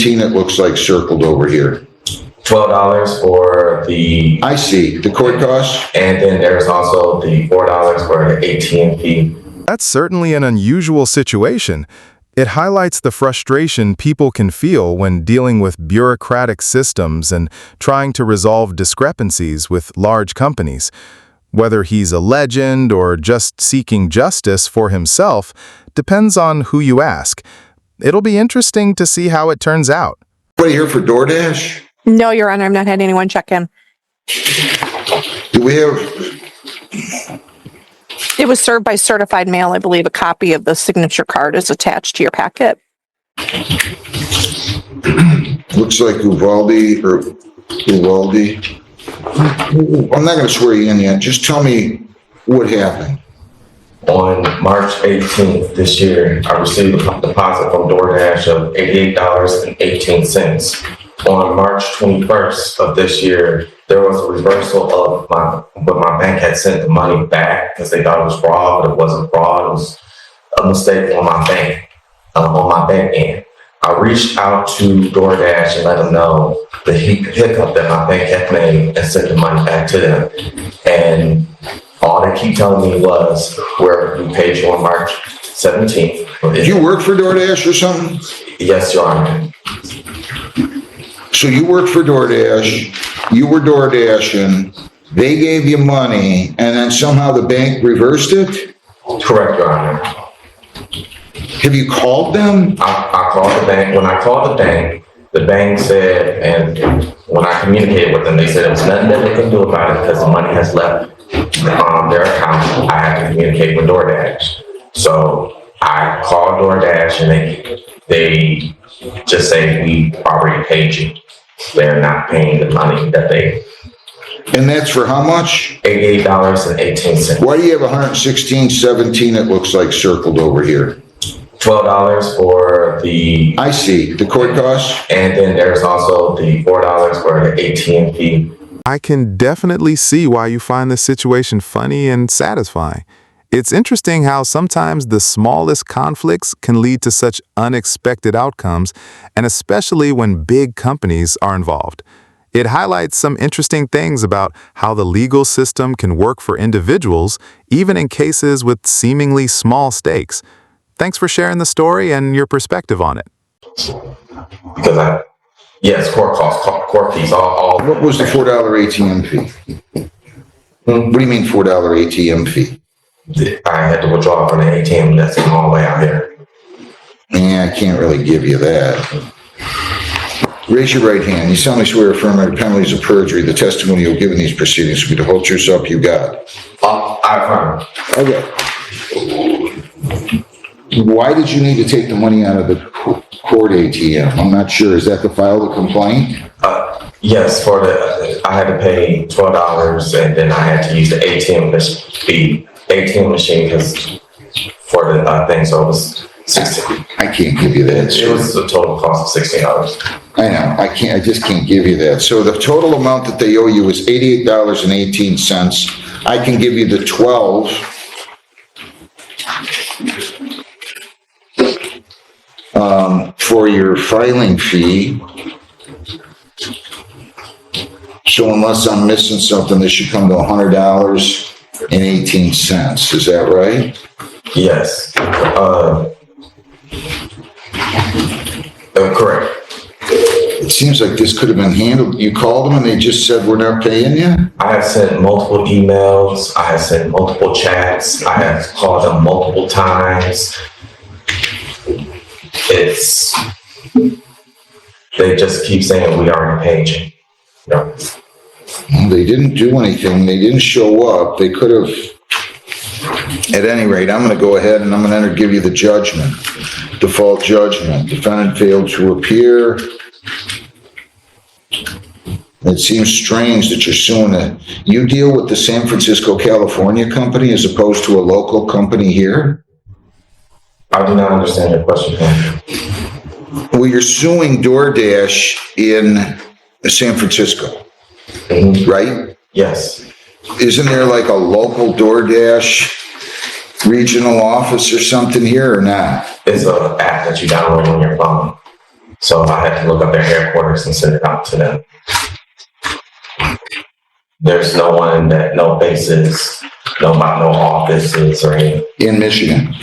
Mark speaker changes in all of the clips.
Speaker 1: It looks like circled over here.
Speaker 2: $12 for the...
Speaker 1: I see, the court costs?
Speaker 2: And then there's also the $4 for the ATM fee.
Speaker 3: That's certainly an unusual situation. It highlights the frustration people can feel when dealing with bureaucratic systems and trying to resolve discrepancies with large companies. Whether he's a legend or just seeking justice for himself depends on who you ask. It'll be interesting to see how it turns out.
Speaker 1: Anybody here for DoorDash?
Speaker 4: No, Your Honor, I've not had anyone check in.
Speaker 1: Do we have...
Speaker 4: It was served by certified mail. I believe a copy of the signature card is attached to your packet.
Speaker 1: Looks like Uvalde. I'm not going to swear you in yet. Just tell me what happened.
Speaker 2: On March 18th this year, I received a deposit from DoorDash of $88.18. On March 21st of this year, there was a reversal of my bank had sent the money back because they thought it was fraud, but it wasn't fraud. It was a mistake on my bank end. I reached out to DoorDash and let them know the hiccup that my bank had made and sent the money back to them. And all they keep telling me was, we paid you on March 17th.
Speaker 1: Did you work for DoorDash or something?
Speaker 2: Yes, Your Honor.
Speaker 1: So you worked for DoorDash, you were DoorDashing, they gave you money, and then somehow the bank reversed it?
Speaker 2: Correct, Your Honor.
Speaker 1: Have you called them?
Speaker 2: I called the bank. When I called the bank said, and when I communicated with them, they said there was nothing that they could do about it because the money has left their account. I had to communicate with DoorDash. So I called DoorDash and they just say, we already paid you. They're not paying the money that they...
Speaker 1: And that's for how much?
Speaker 2: $88.18.
Speaker 1: Why do you have $116.17 it looks like circled over here?
Speaker 2: $12 for the...
Speaker 1: I see, the court costs?
Speaker 2: And then there's also the $4 for the ATM fee.
Speaker 3: I can definitely see why you find this situation funny and satisfying. It's interesting how sometimes the smallest conflicts can lead to such unexpected outcomes, and especially when big companies are involved. It highlights some interesting things about how the legal system can work for individuals, even in cases with seemingly small stakes. Thanks for sharing the story and your perspective on it.
Speaker 2: Because yes, court costs, court fees, all.
Speaker 1: What was the $4 ATM fee? What do you mean $4 ATM fee?
Speaker 2: I had to withdraw from the ATM that's all the way out here.
Speaker 1: Yeah, I can't really give you that. Raise your right hand. You solemnly swear affirm under penalties of perjury the testimony you'll give in these proceedings will be to hold yourself you got.
Speaker 2: I affirm.
Speaker 1: Okay. Why did you need to take the money out of the court ATM? I'm not sure. Is that to file the complaint?
Speaker 2: Yes, I had to pay $12 and then I had to use the ATM machine because for the thing, so it was $16.
Speaker 1: I can't give you that.
Speaker 2: It was a total cost of $16.
Speaker 1: I know. I just can't give you that. So the total amount that they owe you is $88.18. I can give you the 12. For your filing fee. So unless I'm missing something, this should come to $100.18. Is that right?
Speaker 2: Yes. Correct.
Speaker 1: It seems like this could have been handled. You called them and they just said, we're not paying you?
Speaker 2: I have sent multiple emails. I have sent multiple chats. I have called them multiple times. They just keep saying we already paid you. No.
Speaker 1: Well, they didn't do anything. They didn't show up. They could have. At any rate, I'm going to go ahead and I'm going to give you the judgment, default judgment. Defendant failed to appear. It seems strange that you're suing you deal with the San Francisco, California company as opposed to a local company here?
Speaker 2: I do not understand your question.
Speaker 1: Well, you're suing DoorDash in San Francisco, right?
Speaker 2: Yes.
Speaker 1: Isn't there like a local DoorDash regional office or something here or not?
Speaker 2: It's an app that you download on your phone. So I had to look up their headquarters and send it out to them. There's no one that, no bases, no offices or anything.
Speaker 1: In Michigan.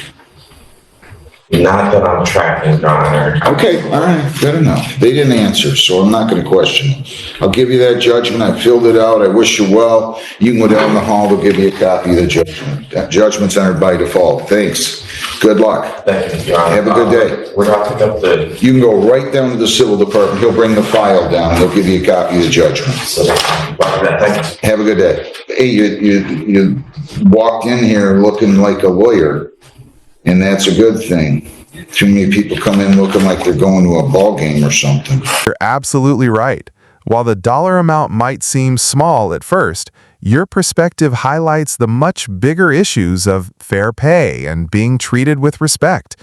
Speaker 2: Not that I'm tracking, Your Honor.
Speaker 1: Okay, all right, good enough. They didn't answer, so I'm not going to question it. I'll give you that judgment. I filled it out. I wish you well. You can go down the hall. They'll give you a copy of the judgment. That judgment's entered by default. Thanks. Good luck.
Speaker 2: Thank you, Your Honor.
Speaker 1: Have a good day.
Speaker 2: Where do I pick up the?
Speaker 1: You can go right down to the civil department. He'll bring the file down and they'll give you a copy of the judgment.
Speaker 2: Thank you.
Speaker 1: Have a good day. Hey, you walked in here looking like a lawyer, and that's a good thing. Too many people come in looking like they're going to a ball game or something.
Speaker 3: You're absolutely right. While the dollar amount might seem small at first, your perspective highlights the much bigger issues of fair pay and being treated with respect.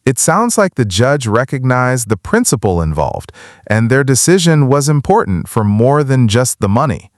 Speaker 3: It sounds like the judge recognized the principle involved, and their decision was important for more than just the money.